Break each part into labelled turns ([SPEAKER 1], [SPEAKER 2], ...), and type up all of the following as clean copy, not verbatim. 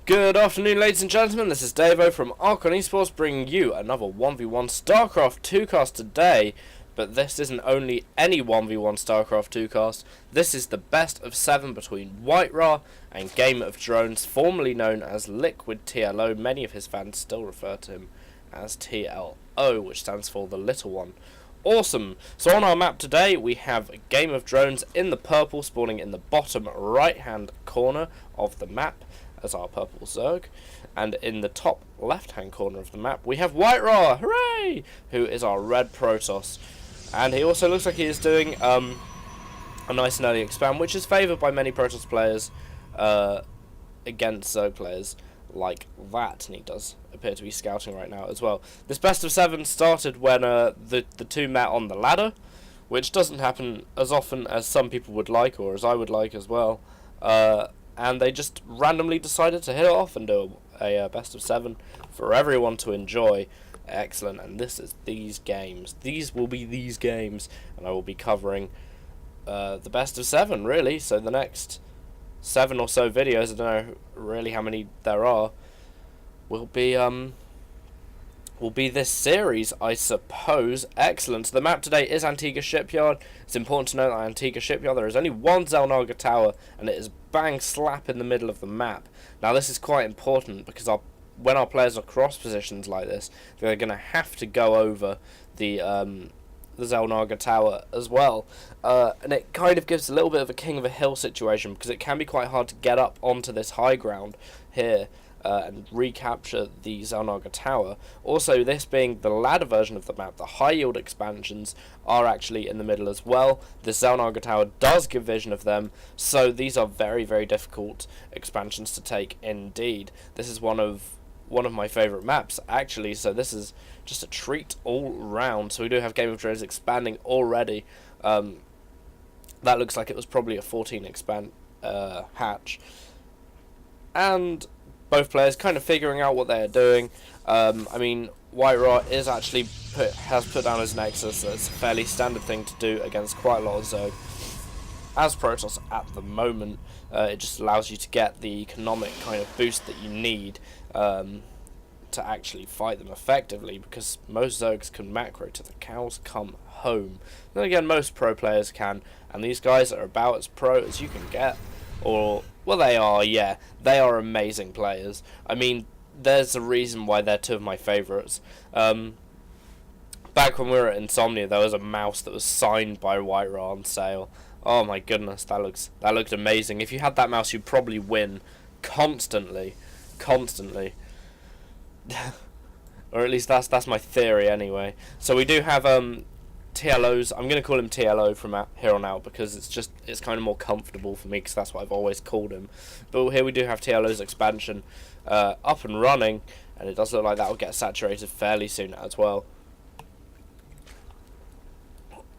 [SPEAKER 1] Good afternoon, ladies and gentlemen. This is Davo from Archon Esports, bringing you another 1v1 Starcraft 2 cast today. But this isn't only any 1v1 Starcraft 2 cast. This is the best of 7 between WhiteRa and Game of Drones, formerly known as Liquid TLO. Many of his fans still refer to him as TLO, which stands for the little one. Awesome. So on our map today, we have Game of Drones in the purple, spawning in the bottom right-hand corner of the map as our purple Zerg, and in the top left-hand corner of the map we have WhiteRa, hooray, who is our red Protoss, and he also looks like he is doing a nice and early expand, which is favoured by many Protoss players against Zerg players like that, and he does appear to be scouting right now as well. This best of 7 started when the two met on the ladder, which doesn't happen as often as some people would like, or as I would like as well. And they just randomly decided to hit it off and do a best of 7 for everyone to enjoy. Excellent, and this is these games. These will be these games, and I will be covering the best of 7, really. So the next 7 or so videos, I don't know really how many there are, will be this series, I suppose. Excellent. So the map today is Antigua Shipyard. It's important to note that Antigua Shipyard, there is only one Xel'Naga tower, and it is bang slap in the middle of the map. Now this is quite important because when our players are cross positions like this, they're going to have to go over the Xel'Naga tower as well. And it kind of gives a little bit of a king of a hill situation, because it can be quite hard to get up onto this high ground here and recapture the Xel'Naga tower. Also, this being the ladder version of the map, the high yield expansions are actually in the middle as well. The Xel'Naga tower does give vision of them, so these are very, very difficult expansions to take indeed. This is one of my favourite maps actually, so this is just a treat all round. So we do have Game of Drones expanding already. That looks like it was probably a 14 expand hatch, and both players kind of figuring out what they're doing. I mean, WhiteRa is actually has put down his Nexus, so it's a fairly standard thing to do against quite a lot of Zerg. As Protoss at the moment, it just allows you to get the economic kind of boost that you need to actually fight them effectively, because most Zergs can macro to the cows come home. Then again, most pro players can, and these guys are about as pro as you can get. Or, well, they are, yeah. They are amazing players. I mean, there's a reason why they're two of my favourites. Back when we were at Insomnia, there was a mouse that was signed by WhiteRa on sale. Oh my goodness, that looked amazing. If you had that mouse, you'd probably win constantly. Or at least that's my theory anyway. So we do have TLOs. I'm going to call him TLO from here on out, because it's kind of more comfortable for me, because that's what I've always called him. But here we do have TLO's expansion up and running, and it does look like that will get saturated fairly soon as well.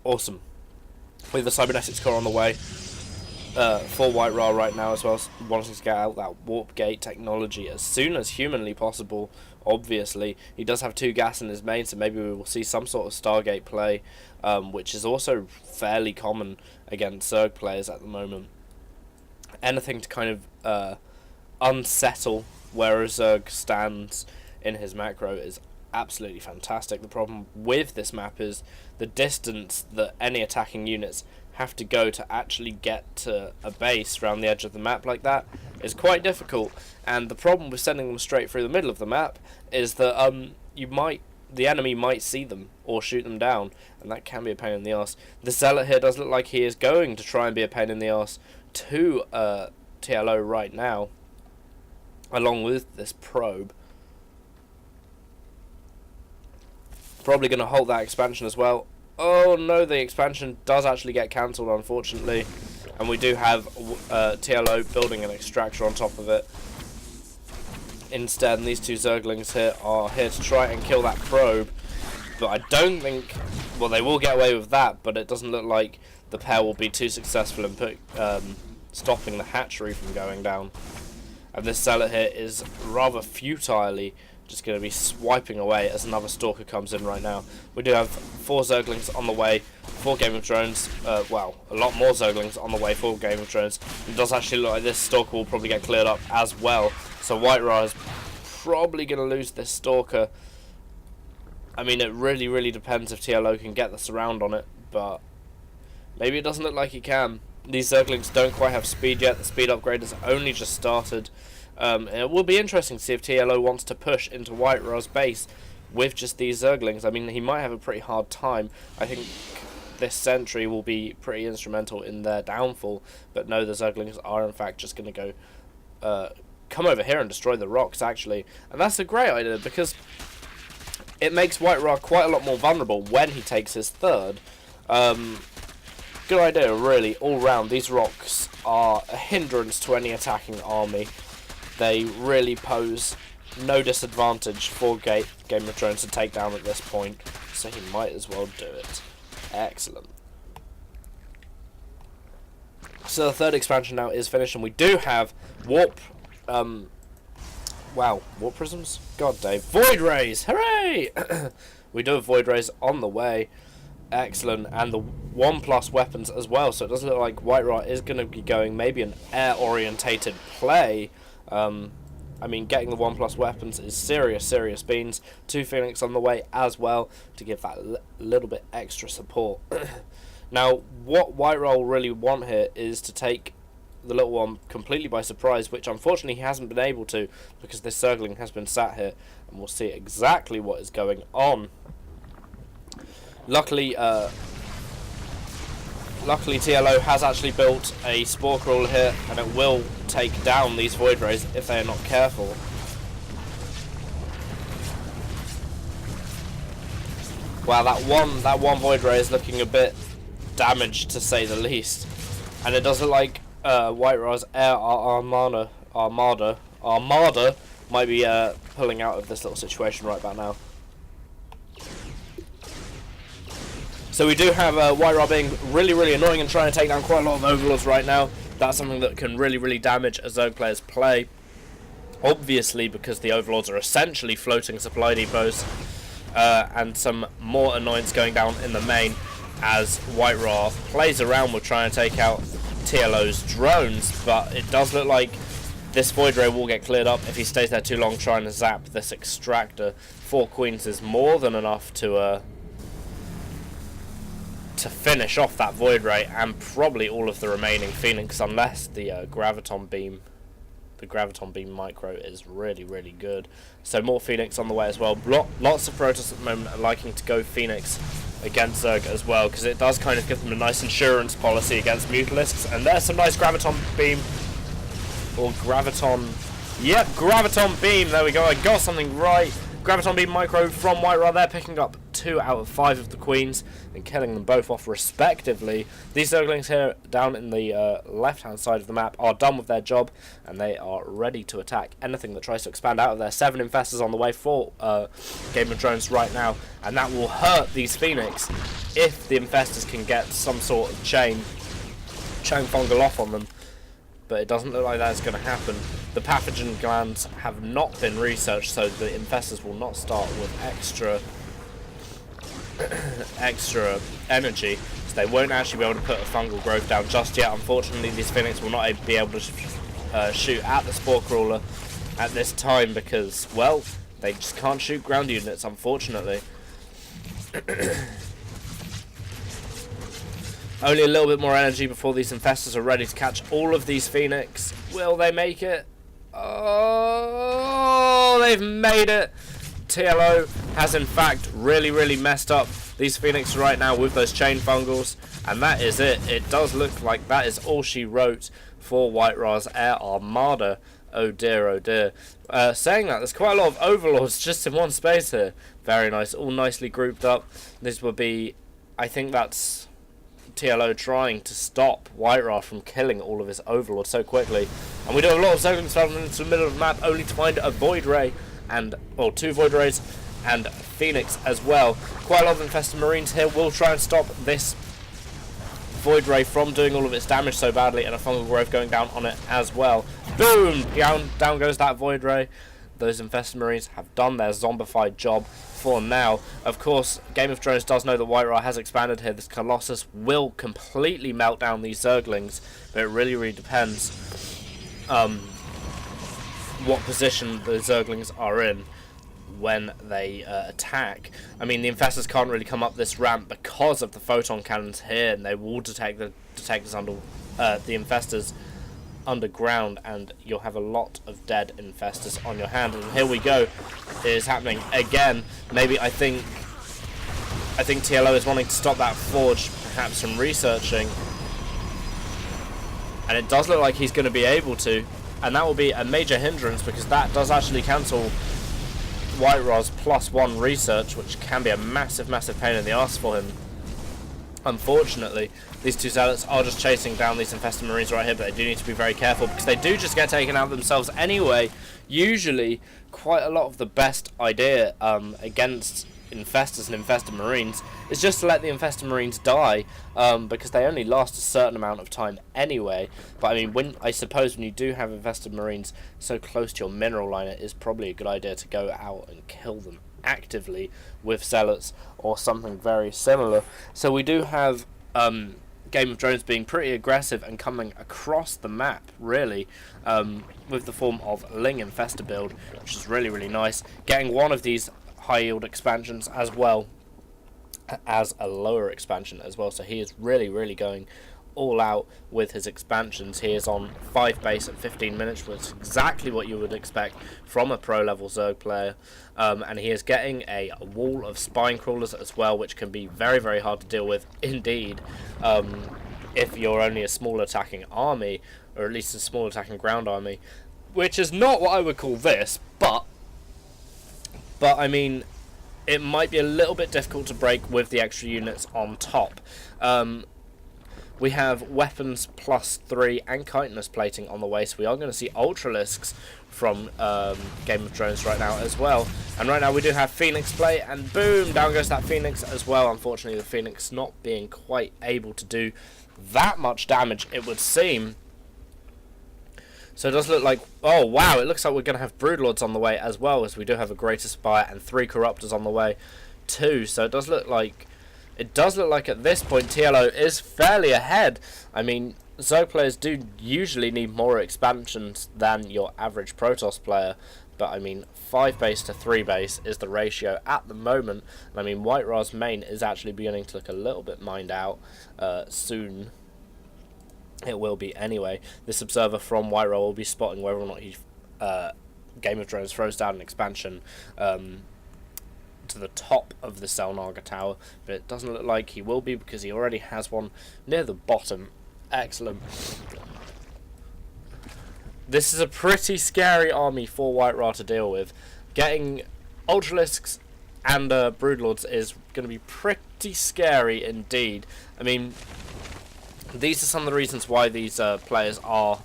[SPEAKER 1] Awesome. With the cybernetics core on the way for WhiteRa right now as well, wanting to get out that warp gate technology as soon as humanly possible. Obviously, he does have 2 gas in his main, so maybe we will see some sort of Stargate play, which is also fairly common against Zerg players at the moment. Anything to kind of unsettle where a Zerg stands in his macro is absolutely fantastic. The problem with this map is the distance that any attacking units have to go to actually get to a base around the edge of the map like that is quite difficult. And the problem with sending them straight through the middle of the map is that the enemy might see them or shoot them down, and that can be a pain in the arse. The Zealot here does look like he is going to try and be a pain in the arse to TLO right now, along with this probe. Probably going to hold that expansion as well. Oh no, the expansion does actually get cancelled, unfortunately, and we do have TLO building an extractor on top of it instead, and these 2 Zerglings here are here to try and kill that probe, but I don't think, well, they will get away with that, but it doesn't look like the pair will be too successful in stopping the hatchery from going down. And this Zealot here is rather futilely just going to be swiping away as another Stalker comes in right now. We do have 4 Zerglings on the way for Game of Thrones. Well, a lot more Zerglings on the way for Game of Thrones. It does actually look like this Stalker will probably get cleared up as well. So WhiteRa is probably going to lose this Stalker. I mean, it really depends if TLO can get the surround on it, but maybe it doesn't look like he can. These Zerglings don't quite have speed yet. The speed upgrade has only just started. It will be interesting to see if TLO wants to push into WhiteRa's base with just these Zerglings. I mean, he might have a pretty hard time. I think this sentry will be pretty instrumental in their downfall. But no, the Zerglings are in fact just going to go come over here and destroy the rocks, actually. And that's a great idea, because it makes WhiteRa quite a lot more vulnerable when he takes his third. Good idea, really, all round. These rocks are a hindrance to any attacking army. They really pose no disadvantage for Game of Thrones to take down at this point, so he might as well do it. Excellent. So the third expansion now is finished, and we do have warp... wow, warp prisms? God, Dave. Void Rays! Hooray! We do have Void Rays on the way. Excellent. And the 1+ weapons as well, so it does look like WhiteRa is going to be going maybe an air-orientated play. I mean, getting the 1+ weapons is serious beans. 2 Phoenix on the way as well to give that little bit extra support. Now, what WhiteRa will really want here is to take the little one completely by surprise, which unfortunately he hasn't been able to, because this Zergling has been sat here, and we'll see exactly what is going on. Luckily TLO has actually built a Spore Crawler here, and it will take down these Void Rays if they are not careful. Wow, that one Void Ray is looking a bit damaged, to say the least. And it does look like WhiteRa's Air Armada might be pulling out of this little situation right about now. So we do have WhiteRa being really annoying and trying to take down quite a lot of Overlords right now. That's something that can really damage a Zerg player's play. Obviously, because the Overlords are essentially floating supply depots, and some more annoyance going down in the main as WhiteRa plays around with trying to take out TLO's drones. But it does look like this Void Ray will get cleared up if he stays there too long trying to zap this extractor. 4 Queens is more than enough to finish off that Void Ray, and probably all of the remaining Phoenix, unless the Graviton Beam micro is really good. So more Phoenix on the way as well. Lots of Protoss at the moment are liking to go Phoenix against Zerg as well, because it does kind of give them a nice insurance policy against Mutalisks. And there's some nice Graviton Beam, or Graviton, yep, Graviton Beam, there we go, I got something right. Graviton Beam micro from WhiteRa there, picking up 2 out of 5 of the Queens and killing them both off respectively. These Zerglings here down in the left hand side of the map are done with their job, and they are ready to attack anything that tries to expand out of there. 7 Infestors on the way for Game of Thrones right now, and that will hurt these Phoenix if the Infestors can get some sort of chain fungal off on them. But it doesn't look like that's going to happen. The pathogen glands have not been researched, so the Infestors will not start with extra energy, so they won't actually be able to put a fungal growth down just yet. Unfortunately, these Phoenix will not be able to shoot at the Spore Crawler at this time, because, well, they just can't shoot ground units, unfortunately. Only a little bit more energy before these Infestors are ready to catch all of these Phoenix. Will they make it? Oh, they've made it. TLO has in fact really messed up these Phoenix right now with those chain fungals, and that is it. It does look like that is all she wrote for WhiteRa's Air Armada. Oh dear. Saying that, there's quite a lot of Overlords just in one space here. Very nice, all nicely grouped up. This would be, I think that's TLO trying to stop WhiteRa from killing all of his Overlords so quickly. And we do have a lot of Zerglings traveling into the middle of the map, only to find a Void Ray, and, well, 2 Void Rays and Phoenix as well. Quite a lot of infested Marines here will try and stop this Void Ray from doing all of its damage so badly, and a fungal growth going down on it as well. Boom! Down goes that Void Ray. those infested marines have done their zombified job for now. Of course, Game of Thrones does know that WhiteRa has expanded here. This Colossus will completely melt down these Zerglings, but it really depends what position the Zerglings are in when they attack. I mean, the infestors can't really come up this ramp because of the photon cannons here, and they will detect the detectors under the infestors underground, and you'll have a lot of dead infestors on your hand. And here we go, it is happening again. Maybe I think TLO is wanting to stop that forge perhaps from researching, and it does look like he's going to be able to, and that will be a major hindrance because that does actually cancel WhiteRa's +1 research, which can be a massive pain in the arse for him. Unfortunately, these two zealots are just chasing down these infested marines right here, but they do need to be very careful because they do just get taken out themselves anyway. Usually, quite a lot of the best idea against infestors and infested marines is just to let the infested marines die, because they only last a certain amount of time anyway. But I mean, I suppose when you do have infested marines so close to your mineral line, it is probably a good idea to go out and kill them actively with zealots or something very similar. So we do have Game of Thrones being pretty aggressive and coming across the map, really, with the form of Ling Infestor build, which is really nice. Getting one of these high yield expansions as well as a lower expansion as well, so he is really going all out with his expansions. He is on 5 base at 15 minutes, which is exactly what you would expect from a pro level Zerg player, and he is getting a wall of spine crawlers as well, which can be very hard to deal with indeed, if you're only a small attacking army, or at least a small attacking ground army, which is not what I would call this, but I mean, it might be a little bit difficult to break with the extra units on top. We have weapons +3 and chitinous plating on the way, so we are going to see Ultralisks from Game of Thrones right now as well. And right now we do have Phoenix play, and boom, down goes that Phoenix as well. Unfortunately, the Phoenix not being quite able to do that much damage, it would seem. So it does look like, oh wow, it looks like we're going to have Broodlords on the way as well, as we do have a Greater Spire and 3 Corruptors on the way too. So it does look like at this point TLO is fairly ahead. I mean, Zerg players do usually need more expansions than your average Protoss player, but I mean 5 base to 3 base is the ratio at the moment. And I mean, WhiteRa's main is actually beginning to look a little bit mined out soon. It will be anyway. This observer from WhiteRa will be spotting whether or not he Game of Thrones throws down an expansion to the top of the Selnaga tower, but it doesn't look like he will be because he already has one near the bottom. Excellent. This is a pretty scary army for WhiteRa to deal with. Getting Ultralisks and Broodlords is going to be pretty scary indeed. I mean, these are some of the reasons why these players are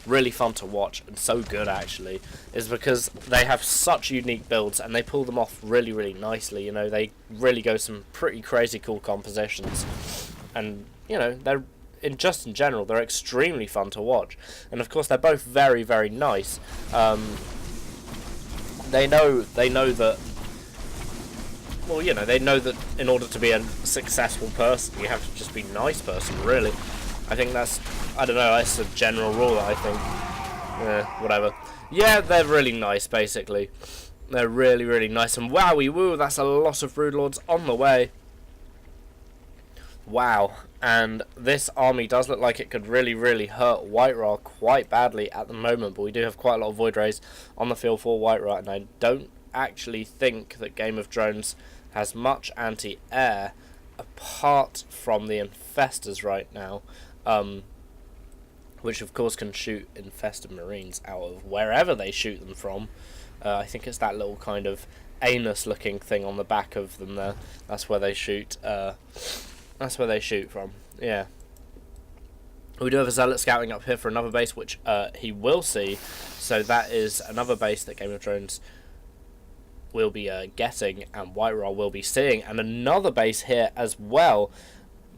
[SPEAKER 1] really fun to watch and so good, actually, is because they have such unique builds and they pull them off really nicely. You know, they really go some pretty crazy cool compositions, and you know, they're in general they're extremely fun to watch. And of course they're both very nice. They know that, well, you know, they know that in order to be a successful person, you have to just be a nice person, really. I think that's, I don't know, that's a general rule, I think. Whatever. Yeah, they're really nice, basically. They're really nice. And wowie woo, that's a lot of Broodlords on the way. Wow. And this army does look like it could really hurt WhiteRa quite badly at the moment, but we do have quite a lot of Void Rays on the field for WhiteRa, and I don't actually think that Game of Thrones has much anti-air apart from the infestors right now, which of course can shoot infested marines out of wherever they shoot them from. I think it's that little kind of anus looking thing on the back of them there. That's where they shoot. That's where they shoot from. Yeah. We do have a Zealot scouting up here for another base, which he will see. So that is another base that Game of Thrones will be getting, and WhiteRa will be seeing, and another base here as well.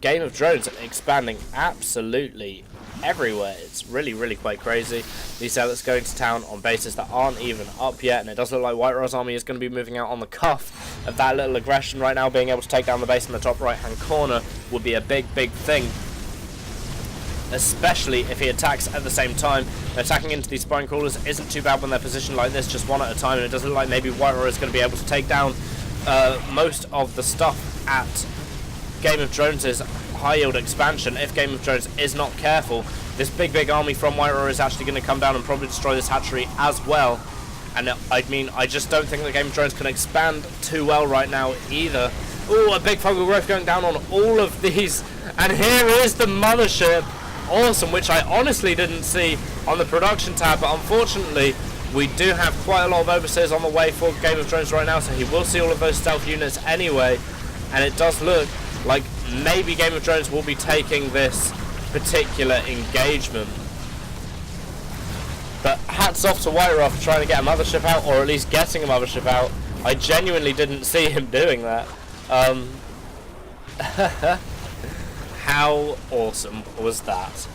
[SPEAKER 1] Game of Thrones expanding absolutely everywhere. It's really, really quite crazy. These Zealots going to town on bases that aren't even up yet, and it does look like WhiteRa's army is going to be moving out on the cuff of that little aggression right now. Being able to take down the base in the top right-hand corner would be a big, big thing, especially if he attacks at the same time. Attacking into these spine crawlers isn't too bad when they're positioned like this, just one at a time, and it does look like maybe WhiteRa is going to be able to take down most of the stuff at Game of Thrones' high yield expansion. If Game of Thrones is not careful, this big army from WhiteRa is actually going to come down and probably destroy this hatchery as well. And I mean, I just don't think that Game of Thrones can expand too well right now either. Ooh, a big fungal growth going down on all of these, and here is the mothership. Awesome, which I honestly didn't see on the production tab, but unfortunately we do have quite a lot of overseers on the way for Game of Thrones right now, so he will see all of those stealth units anyway, and it does look like maybe Game of Thrones will be taking this particular engagement. But hats off to WhiteRa for trying to get a mothership out, or at least getting a mothership out. I genuinely didn't see him doing that. How awesome was that?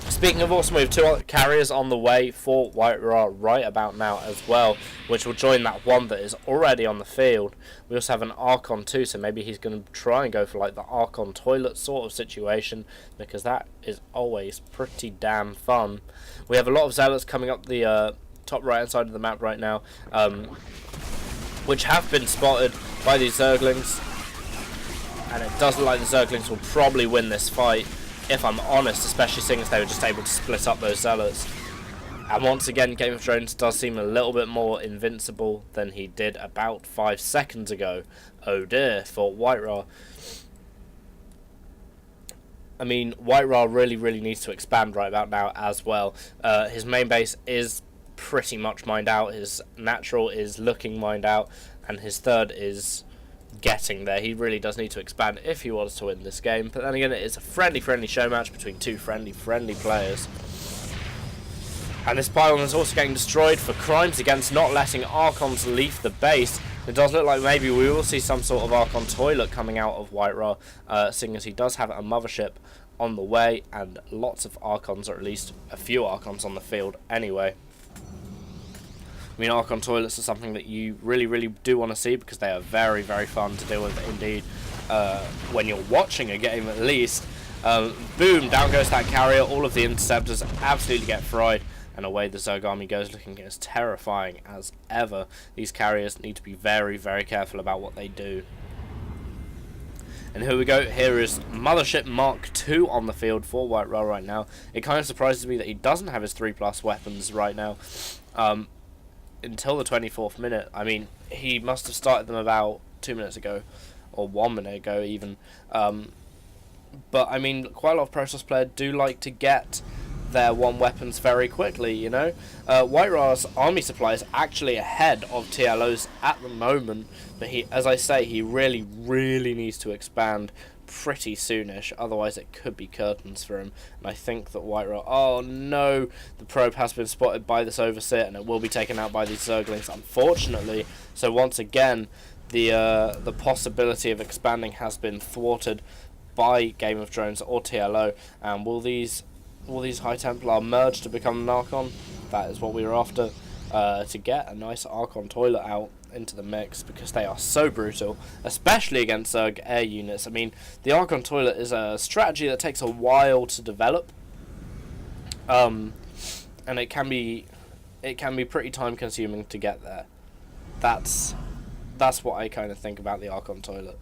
[SPEAKER 1] Speaking of awesome, we have 2 other carriers on the way for WhiteRa right about now as well, which will join that one that is already on the field. We also have an Archon too, so maybe he's going to try and go for like the Archon toilet sort of situation, because that is always pretty damn fun. We have a lot of Zealots coming up the top right hand side of the map right now, which have been spotted by these Zerglings, and it does look like the Zerglings will probably win this fight, if I'm honest, especially seeing as they were just able to split up those Zealots. And once again, Game of Thrones does seem a little bit more invincible than he did about 5 seconds ago. Oh dear, for WhiteRa. I mean, WhiteRa really needs to expand right about now as well. His main base is pretty much mined out, his natural is looking mined out, and his third is getting there. He really does need to expand if he wants to win this game, but then again, it is a friendly show match between 2 friendly players. And this pylon is also getting destroyed for crimes against not letting Archons leave the base. It does look like maybe we will see some sort of Archon toilet coming out of WhiteRa, seeing as he does have a mothership on the way, and lots of Archons, or at least a few Archons on the field anyway. I mean, Archon toilets are something that you really do want to see, because they are very fun to deal with indeed, when you're watching a game at least. Boom, down goes that carrier, all of the interceptors absolutely get fried, and away the Zerg army goes, looking as terrifying as ever. These carriers need to be very careful about what they do. And here we go, here is Mothership Mark II on the field for WhiteRa right now. It kind of surprises me that he doesn't have his 3+ weapons right now. Until the 24th minute. I mean, he must have started them about 2 minutes ago, or 1 minute ago even. But I mean, quite a lot of Process players do like to get their 1 weapons very quickly, you know. WhiteRa's army supply is actually ahead of TLO's at the moment, but he, as I say, he really needs to expand pretty soonish, otherwise it could be curtains for him. And I think that WhiteRa, oh no, the probe has been spotted by this overseer, and it will be taken out by these Zerglings, unfortunately. So once again, the possibility of expanding has been thwarted by Game of Thrones or TLO. And will these High Templar merge to become an Archon? That is what we were after, to get a nice Archon toilet out into the mix, because they are so brutal, especially against Zerg air units. I mean, the Archon toilet is a strategy that takes a while to develop, and it can be pretty time consuming to get there. That's what I kind of think about the Archon toilet.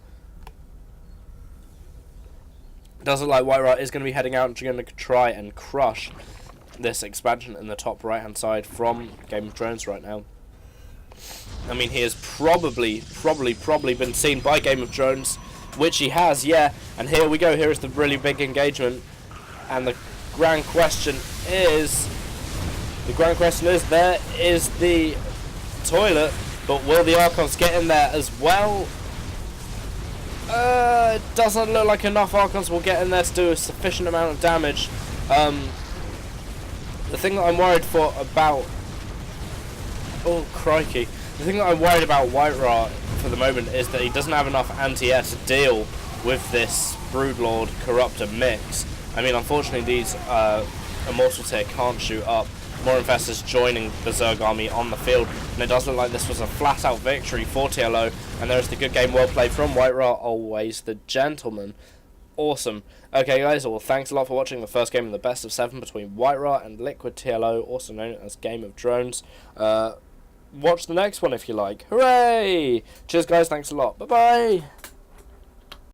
[SPEAKER 1] It does look like WhiteRa is going to be heading out and going to try and crush this expansion in the top right hand side from Game of Thrones right now. I mean, he has probably been seen by Game of Thrones, which he has, yeah. And here we go, here is the really big engagement, and the grand question is, there is the toilet, but will the Archons get in there as well? It doesn't look like enough Archons will get in there to do a sufficient amount of damage. The thing that I'm worried about... Oh, crikey. The thing that I'm worried about WhiteRa for the moment is that he doesn't have enough anti-air to deal with this Broodlord Corruptor mix. I mean, unfortunately, these Immortals here can't shoot up. More Infestors joining the Zerg army on the field, and it does look like this was a flat-out victory for TLO, and there's the good game well played from WhiteRa, always the gentleman. Awesome. Okay guys, well thanks a lot for watching the first game of the best of 7 between WhiteRa and Liquid TLO, also known as Game of Drones. Watch the next one if you like. Hooray! Cheers guys, thanks a lot. Bye bye!